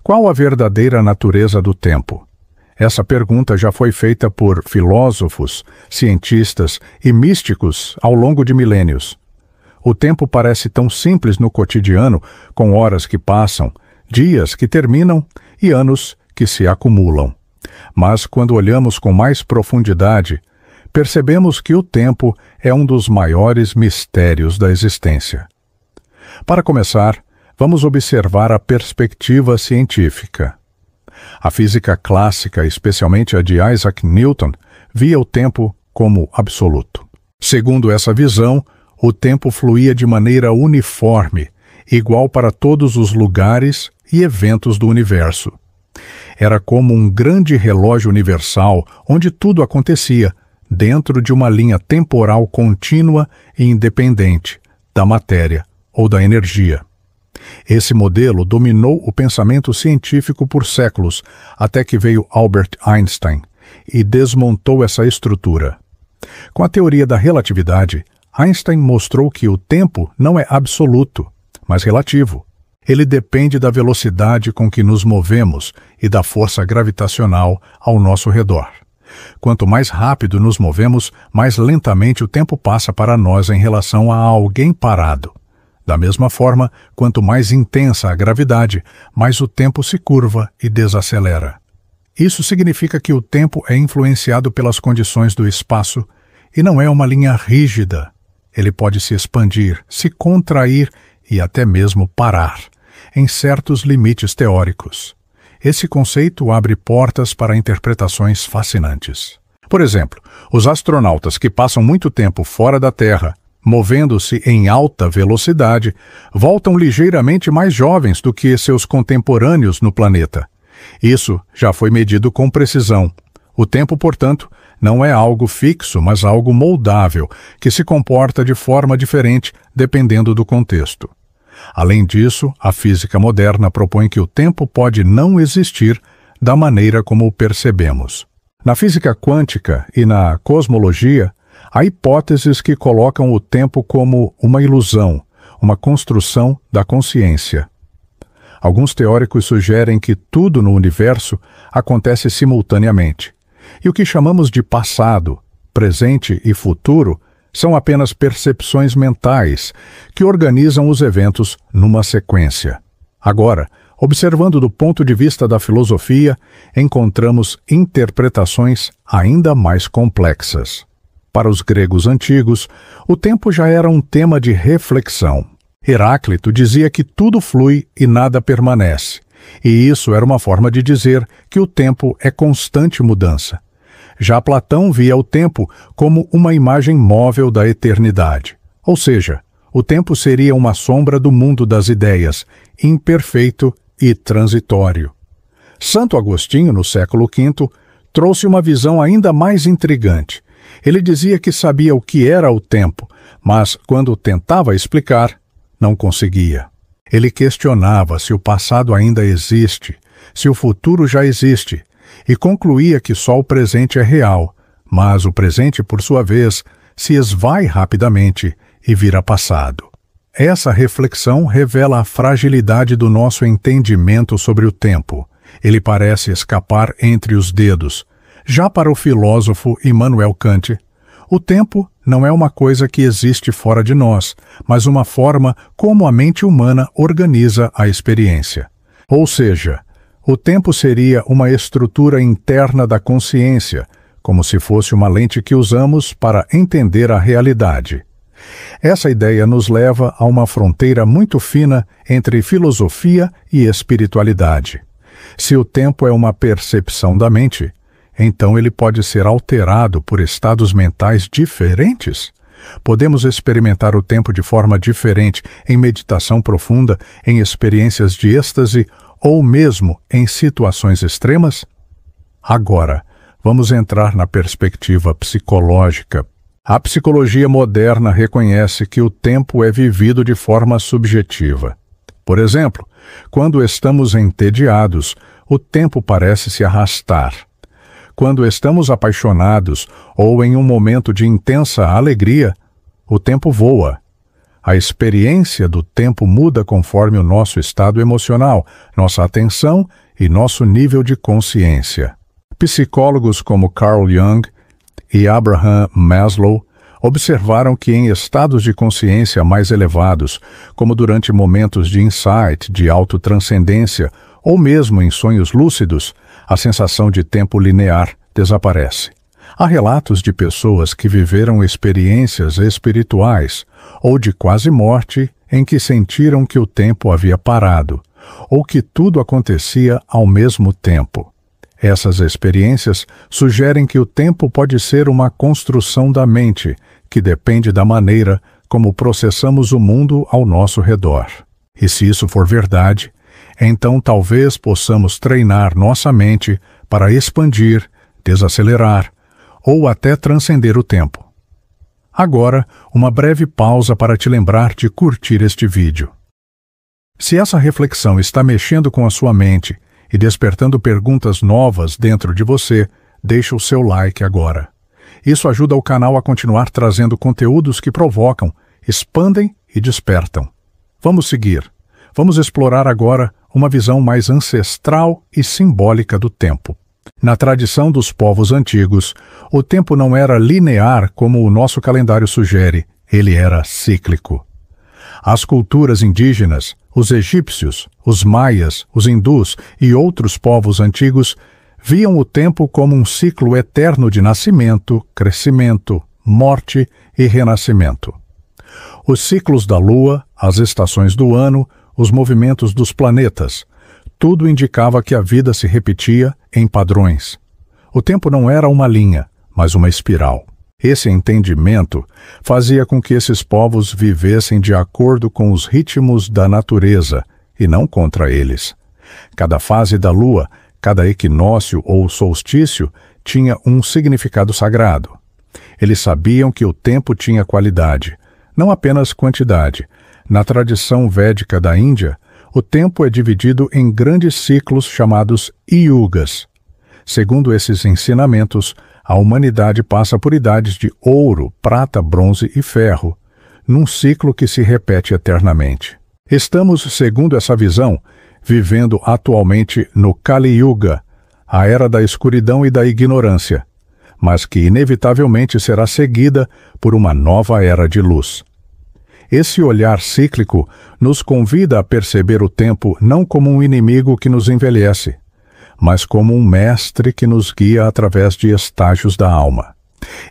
Qual a verdadeira natureza do tempo? Essa pergunta já foi feita por filósofos, cientistas e místicos ao longo de milênios. O tempo parece tão simples no cotidiano, com horas que passam, dias que terminam e anos que se acumulam. Mas quando olhamos com mais profundidade, percebemos que o tempo é um dos maiores mistérios da existência. Para começar, vamos observar a perspectiva científica. A física clássica, especialmente a de Isaac Newton, via o tempo como absoluto. Segundo essa visão, o tempo fluía de maneira uniforme, igual para todos os lugares e eventos do universo. Era como um grande relógio universal onde tudo acontecia, dentro de uma linha temporal contínua e independente da matéria ou da energia. Esse modelo dominou o pensamento científico por séculos, até que veio Albert Einstein e desmontou essa estrutura. Com a teoria da relatividade, Einstein mostrou que o tempo não é absoluto, mas relativo. Ele depende da velocidade com que nos movemos e da força gravitacional ao nosso redor. Quanto mais rápido nos movemos, mais lentamente o tempo passa para nós em relação a alguém parado. Da mesma forma, quanto mais intensa a gravidade, mais o tempo se curva e desacelera. Isso significa que o tempo é influenciado pelas condições do espaço e não é uma linha rígida. Ele pode se expandir, se contrair e até mesmo parar, em certos limites teóricos. Esse conceito abre portas para interpretações fascinantes. Por exemplo, os astronautas que passam muito tempo fora da Terra, movendo-se em alta velocidade, voltam ligeiramente mais jovens do que seus contemporâneos no planeta. Isso já foi medido com precisão. O tempo, portanto, não é algo fixo, mas algo moldável, que se comporta de forma diferente dependendo do contexto. Além disso, a física moderna propõe que o tempo pode não existir da maneira como o percebemos. Na física quântica e na cosmologia, há hipóteses que colocam o tempo como uma ilusão, uma construção da consciência. Alguns teóricos sugerem que tudo no universo acontece simultaneamente, e o que chamamos de passado, presente e futuro são apenas percepções mentais que organizam os eventos numa sequência. Agora, observando do ponto de vista da filosofia, encontramos interpretações ainda mais complexas. Para os gregos antigos, o tempo já era um tema de reflexão. Heráclito dizia que tudo flui e nada permanece, e isso era uma forma de dizer que o tempo é constante mudança. Já Platão via o tempo como uma imagem móvel da eternidade, ou seja, o tempo seria uma sombra do mundo das ideias, imperfeito e transitório. Santo Agostinho, no século V, trouxe uma visão ainda mais intrigante. Ele dizia que sabia o que era o tempo, mas, quando tentava explicar, não conseguia. Ele questionava se o passado ainda existe, se o futuro já existe, e concluía que só o presente é real, mas o presente, por sua vez, se esvai rapidamente e vira passado. Essa reflexão revela a fragilidade do nosso entendimento sobre o tempo. Ele parece escapar entre os dedos. Já para o filósofo Immanuel Kant, o tempo não é uma coisa que existe fora de nós, mas uma forma como a mente humana organiza a experiência. Ou seja, o tempo seria uma estrutura interna da consciência, como se fosse uma lente que usamos para entender a realidade. Essa ideia nos leva a uma fronteira muito fina entre filosofia e espiritualidade. Se o tempo é uma percepção da mente, então ele pode ser alterado por estados mentais diferentes? Podemos experimentar o tempo de forma diferente em meditação profunda, em experiências de êxtase ou mesmo em situações extremas? Agora, vamos entrar na perspectiva psicológica. A psicologia moderna reconhece que o tempo é vivido de forma subjetiva. Por exemplo, quando estamos entediados, o tempo parece se arrastar. Quando estamos apaixonados ou em um momento de intensa alegria, o tempo voa. A experiência do tempo muda conforme o nosso estado emocional, nossa atenção e nosso nível de consciência. Psicólogos como Carl Jung e Abraham Maslow observaram que em estados de consciência mais elevados, como durante momentos de insight, de autotranscendência ou mesmo em sonhos lúcidos, a sensação de tempo linear desaparece. Há relatos de pessoas que viveram experiências espirituais ou de quase morte em que sentiram que o tempo havia parado, ou que tudo acontecia ao mesmo tempo. Essas experiências sugerem que o tempo pode ser uma construção da mente, que depende da maneira como processamos o mundo ao nosso redor. E se isso for verdade, então talvez possamos treinar nossa mente para expandir, desacelerar ou até transcender o tempo. Agora, uma breve pausa para te lembrar de curtir este vídeo. Se essa reflexão está mexendo com a sua mente e despertando perguntas novas dentro de você, deixa o seu like agora. Isso ajuda o canal a continuar trazendo conteúdos que provocam, expandem e despertam. Vamos seguir. Vamos explorar agora uma visão mais ancestral e simbólica do tempo. Na tradição dos povos antigos, o tempo não era linear como o nosso calendário sugere, ele era cíclico. As culturas indígenas, os egípcios, os maias, os hindus e outros povos antigos viam o tempo como um ciclo eterno de nascimento, crescimento, morte e renascimento. Os ciclos da lua, as estações do ano, os movimentos dos planetas, tudo indicava que a vida se repetia em padrões. O tempo não era uma linha, mas uma espiral. Esse entendimento fazia com que esses povos vivessem de acordo com os ritmos da natureza e não contra eles. Cada fase da lua, cada equinócio ou solstício tinha um significado sagrado. Eles sabiam que o tempo tinha qualidade, não apenas quantidade. Na tradição védica da Índia, o tempo é dividido em grandes ciclos chamados yugas. Segundo esses ensinamentos, a humanidade passa por idades de ouro, prata, bronze e ferro, num ciclo que se repete eternamente. Estamos, segundo essa visão, vivendo atualmente no Kali Yuga, a era da escuridão e da ignorância, mas que inevitavelmente será seguida por uma nova era de luz. Esse olhar cíclico nos convida a perceber o tempo não como um inimigo que nos envelhece, mas como um mestre que nos guia através de estágios da alma.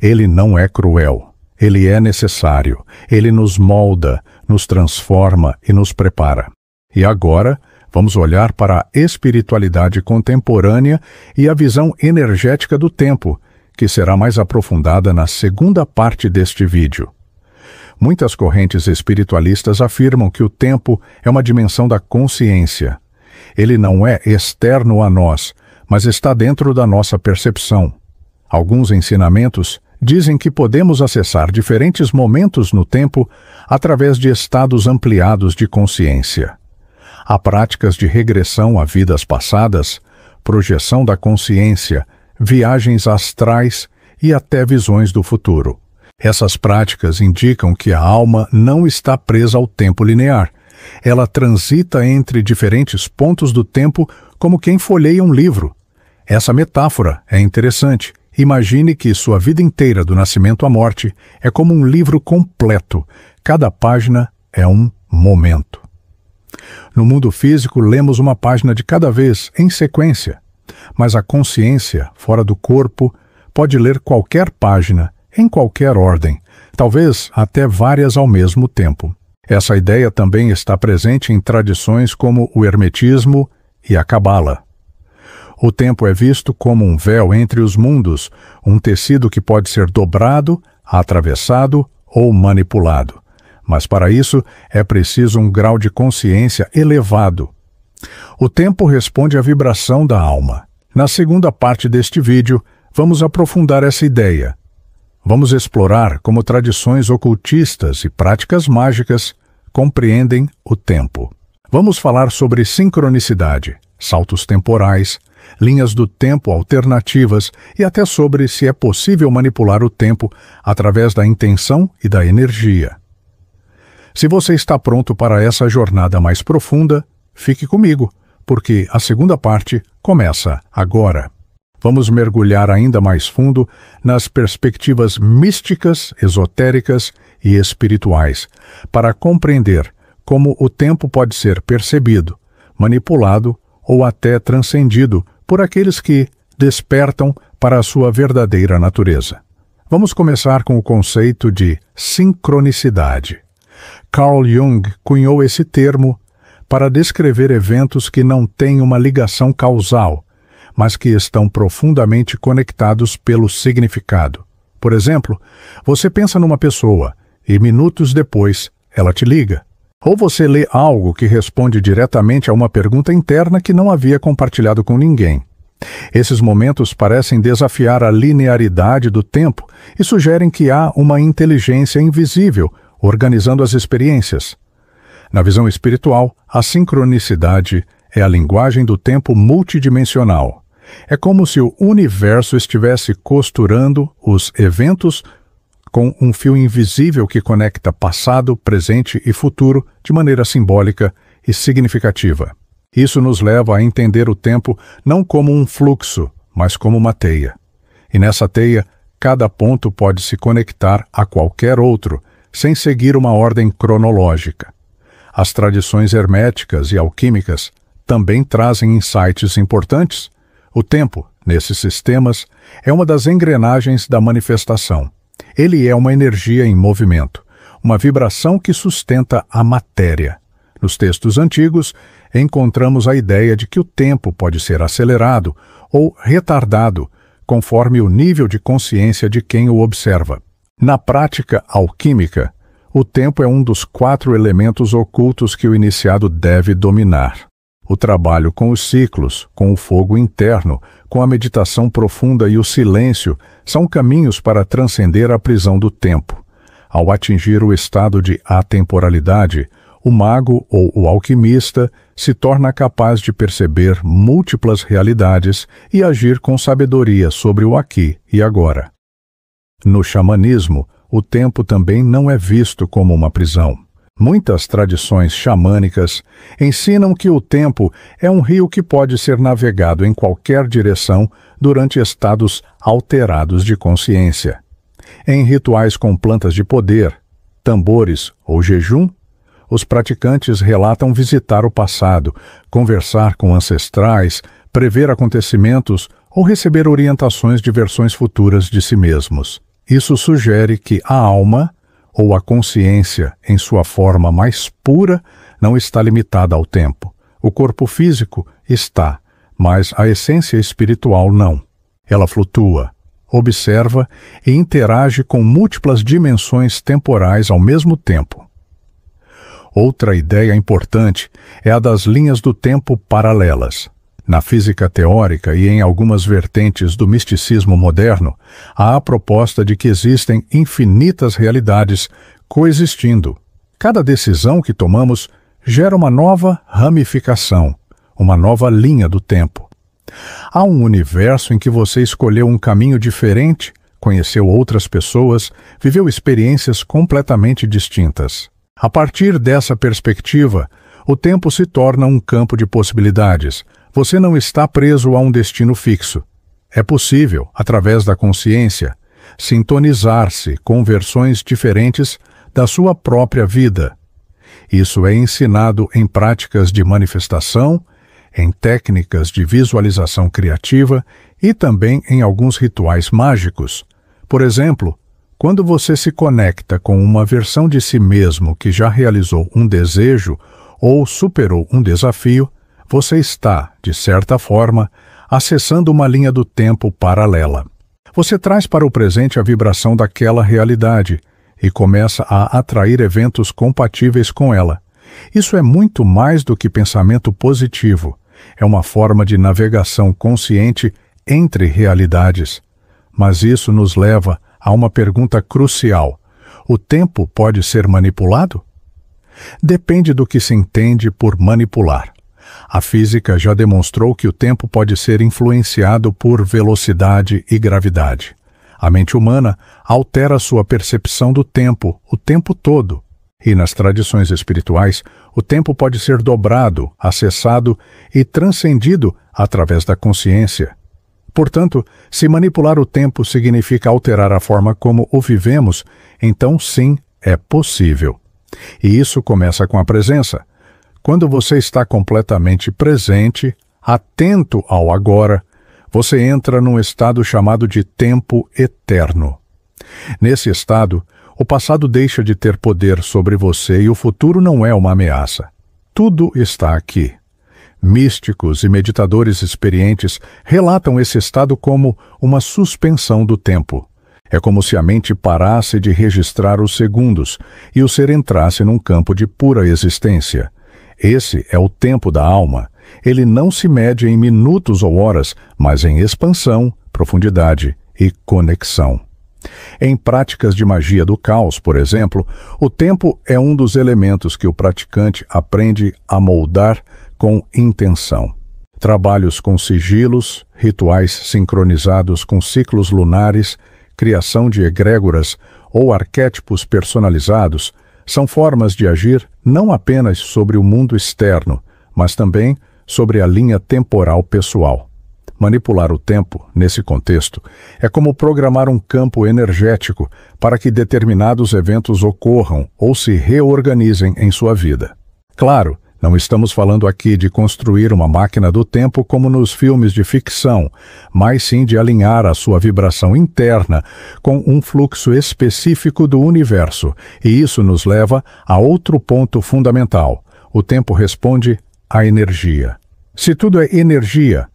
Ele não é cruel, ele é necessário, ele nos molda, nos transforma e nos prepara. E agora, vamos olhar para a espiritualidade contemporânea e a visão energética do tempo, que será mais aprofundada na segunda parte deste vídeo. Muitas correntes espiritualistas afirmam que o tempo é uma dimensão da consciência. Ele não é externo a nós, mas está dentro da nossa percepção. Alguns ensinamentos dizem que podemos acessar diferentes momentos no tempo através de estados ampliados de consciência. Há práticas de regressão a vidas passadas, projeção da consciência, viagens astrais e até visões do futuro. Essas práticas indicam que a alma não está presa ao tempo linear. Ela transita entre diferentes pontos do tempo como quem folheia um livro. Essa metáfora é interessante. Imagine que sua vida inteira, do nascimento à morte, é como um livro completo. Cada página é um momento. No mundo físico, lemos uma página de cada vez, em sequência. Mas a consciência, fora do corpo, pode ler qualquer página, em qualquer ordem, talvez até várias ao mesmo tempo. Essa ideia também está presente em tradições como o Hermetismo e a Cabala. O tempo é visto como um véu entre os mundos, um tecido que pode ser dobrado, atravessado ou manipulado. Mas para isso é preciso um grau de consciência elevado. O tempo responde à vibração da alma. Na segunda parte deste vídeo, vamos aprofundar essa ideia. Vamos explorar como tradições ocultistas e práticas mágicas compreendem o tempo. Vamos falar sobre sincronicidade, saltos temporais, linhas do tempo alternativas e até sobre se é possível manipular o tempo através da intenção e da energia. Se você está pronto para essa jornada mais profunda, fique comigo, porque a segunda parte começa agora. Vamos mergulhar ainda mais fundo nas perspectivas místicas, esotéricas e espirituais, para compreender como o tempo pode ser percebido, manipulado ou até transcendido por aqueles que despertam para a sua verdadeira natureza. Vamos começar com o conceito de sincronicidade. Carl Jung cunhou esse termo para descrever eventos que não têm uma ligação causal, mas que estão profundamente conectados pelo significado. Por exemplo, você pensa numa pessoa e minutos depois ela te liga. Ou você lê algo que responde diretamente a uma pergunta interna que não havia compartilhado com ninguém. Esses momentos parecem desafiar a linearidade do tempo e sugerem que há uma inteligência invisível organizando as experiências. Na visão espiritual, a sincronicidade é a linguagem do tempo multidimensional. É como se o universo estivesse costurando os eventos com um fio invisível que conecta passado, presente e futuro de maneira simbólica e significativa. Isso nos leva a entender o tempo não como um fluxo, mas como uma teia. E nessa teia, cada ponto pode se conectar a qualquer outro, sem seguir uma ordem cronológica. As tradições herméticas e alquímicas também trazem insights importantes. O tempo, nesses sistemas, é uma das engrenagens da manifestação. Ele é uma energia em movimento, uma vibração que sustenta a matéria. Nos textos antigos, encontramos a ideia de que o tempo pode ser acelerado ou retardado, conforme o nível de consciência de quem o observa. Na prática alquímica, o tempo é um dos 4 elementos ocultos que o iniciado deve dominar. O trabalho com os ciclos, com o fogo interno, com a meditação profunda e o silêncio são caminhos para transcender a prisão do tempo. Ao atingir o estado de atemporalidade, o mago ou o alquimista se torna capaz de perceber múltiplas realidades e agir com sabedoria sobre o aqui e agora. No xamanismo, o tempo também não é visto como uma prisão. Muitas tradições xamânicas ensinam que o tempo é um rio que pode ser navegado em qualquer direção durante estados alterados de consciência. Em rituais com plantas de poder, tambores ou jejum, os praticantes relatam visitar o passado, conversar com ancestrais, prever acontecimentos ou receber orientações de versões futuras de si mesmos. Isso sugere que a alma, ou a consciência em sua forma mais pura, não está limitada ao tempo. O corpo físico está, mas a essência espiritual não. Ela flutua, observa e interage com múltiplas dimensões temporais ao mesmo tempo. Outra ideia importante é a das linhas do tempo paralelas. Na física teórica e em algumas vertentes do misticismo moderno, há a proposta de que existem infinitas realidades coexistindo. Cada decisão que tomamos gera uma nova ramificação, uma nova linha do tempo. Há um universo em que você escolheu um caminho diferente, conheceu outras pessoas, viveu experiências completamente distintas. A partir dessa perspectiva, o tempo se torna um campo de possibilidades. Você não está preso a um destino fixo. É possível, através da consciência, sintonizar-se com versões diferentes da sua própria vida. Isso é ensinado em práticas de manifestação, em técnicas de visualização criativa e também em alguns rituais mágicos. Por exemplo, quando você se conecta com uma versão de si mesmo que já realizou um desejo ou superou um desafio, você está, de certa forma, acessando uma linha do tempo paralela. Você traz para o presente a vibração daquela realidade e começa a atrair eventos compatíveis com ela. Isso é muito mais do que pensamento positivo. É uma forma de navegação consciente entre realidades. Mas isso nos leva a uma pergunta crucial. O tempo pode ser manipulado? Depende do que se entende por manipular. A física já demonstrou que o tempo pode ser influenciado por velocidade e gravidade. A mente humana altera sua percepção do tempo o tempo todo. E nas tradições espirituais, o tempo pode ser dobrado, acessado e transcendido através da consciência. Portanto, se manipular o tempo significa alterar a forma como o vivemos, então sim, é possível. E isso começa com a presença. Quando você está completamente presente, atento ao agora, você entra num estado chamado de tempo eterno. Nesse estado, o passado deixa de ter poder sobre você e o futuro não é uma ameaça. Tudo está aqui. Místicos e meditadores experientes relatam esse estado como uma suspensão do tempo. É como se a mente parasse de registrar os segundos e o ser entrasse num campo de pura existência. Esse é o tempo da alma. Ele não se mede em minutos ou horas, mas em expansão, profundidade e conexão. Em práticas de magia do caos, por exemplo, o tempo é um dos elementos que o praticante aprende a moldar com intenção. Trabalhos com sigilos, rituais sincronizados com ciclos lunares, criação de egrégoras ou arquétipos personalizados são formas de agir não apenas sobre o mundo externo, mas também sobre a linha temporal pessoal. Manipular o tempo, nesse contexto, é como programar um campo energético para que determinados eventos ocorram ou se reorganizem em sua vida. Claro, não estamos falando aqui de construir uma máquina do tempo como nos filmes de ficção, mas sim de alinhar a sua vibração interna com um fluxo específico do universo, e isso nos leva a outro ponto fundamental. O tempo responde à energia. Se tudo é energia,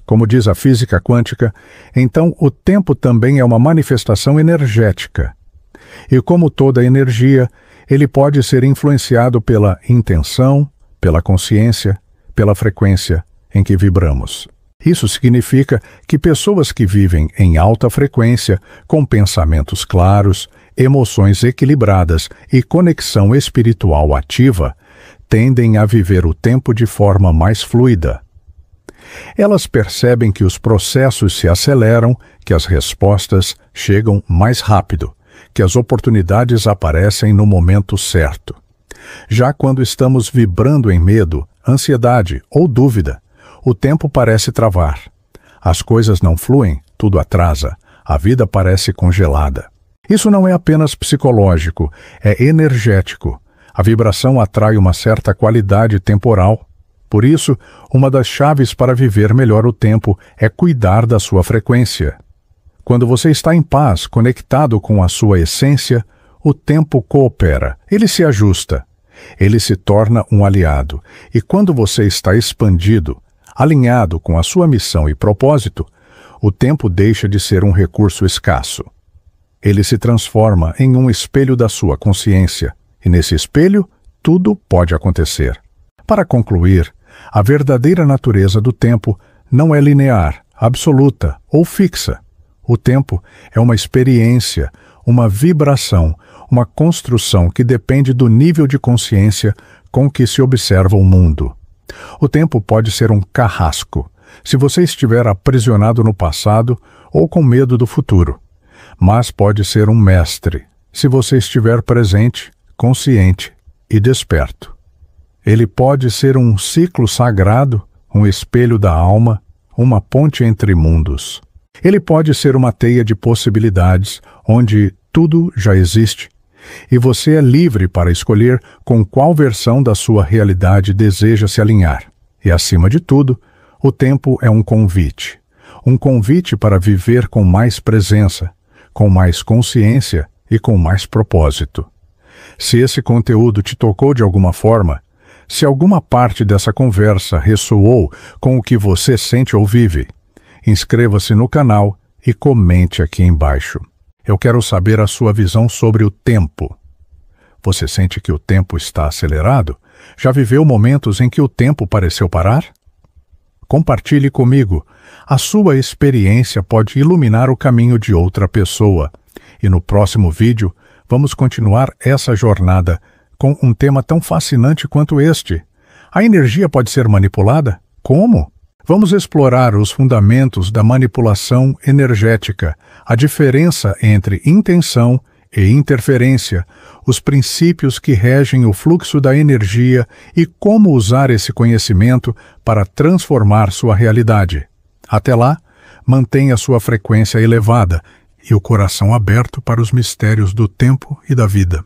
como diz a física quântica, então o tempo também é uma manifestação energética. E como toda energia, ele pode ser influenciado pela intenção, pela consciência, pela frequência em que vibramos. Isso significa que pessoas que vivem em alta frequência, com pensamentos claros, emoções equilibradas e conexão espiritual ativa, tendem a viver o tempo de forma mais fluida. Elas percebem que os processos se aceleram, que as respostas chegam mais rápido, que as oportunidades aparecem no momento certo. Já quando estamos vibrando em medo, ansiedade ou dúvida, o tempo parece travar. As coisas não fluem, tudo atrasa, a vida parece congelada. Isso não é apenas psicológico, é energético. A vibração atrai uma certa qualidade temporal. Por isso, uma das chaves para viver melhor o tempo é cuidar da sua frequência. Quando você está em paz, conectado com a sua essência, o tempo coopera, ele se ajusta, ele se torna um aliado. E quando você está expandido, alinhado com a sua missão e propósito, o tempo deixa de ser um recurso escasso. Ele se transforma em um espelho da sua consciência, e nesse espelho, tudo pode acontecer. Para concluir, a verdadeira natureza do tempo não é linear, absoluta ou fixa. O tempo é uma experiência, uma vibração, uma construção que depende do nível de consciência com que se observa o mundo. O tempo pode ser um carrasco, se você estiver aprisionado no passado ou com medo do futuro. Mas pode ser um mestre, se você estiver presente, consciente e desperto. Ele pode ser um ciclo sagrado, um espelho da alma, uma ponte entre mundos. Ele pode ser uma teia de possibilidades, onde tudo já existe, e você é livre para escolher com qual versão da sua realidade deseja se alinhar. E, acima de tudo, o tempo é um convite para viver com mais presença, com mais consciência e com mais propósito. Se esse conteúdo te tocou de alguma forma, se alguma parte dessa conversa ressoou com o que você sente ou vive, inscreva-se no canal e comente aqui embaixo. Eu quero saber a sua visão sobre o tempo. Você sente que o tempo está acelerado? Já viveu momentos em que o tempo pareceu parar? Compartilhe comigo. A sua experiência pode iluminar o caminho de outra pessoa. E no próximo vídeo, vamos continuar essa jornada com um tema tão fascinante quanto este. A energia pode ser manipulada? Como? Vamos explorar os fundamentos da manipulação energética, a diferença entre intenção, e interferência, os princípios que regem o fluxo da energia e como usar esse conhecimento para transformar sua realidade. Até lá, mantenha sua frequência elevada e o coração aberto para os mistérios do tempo e da vida.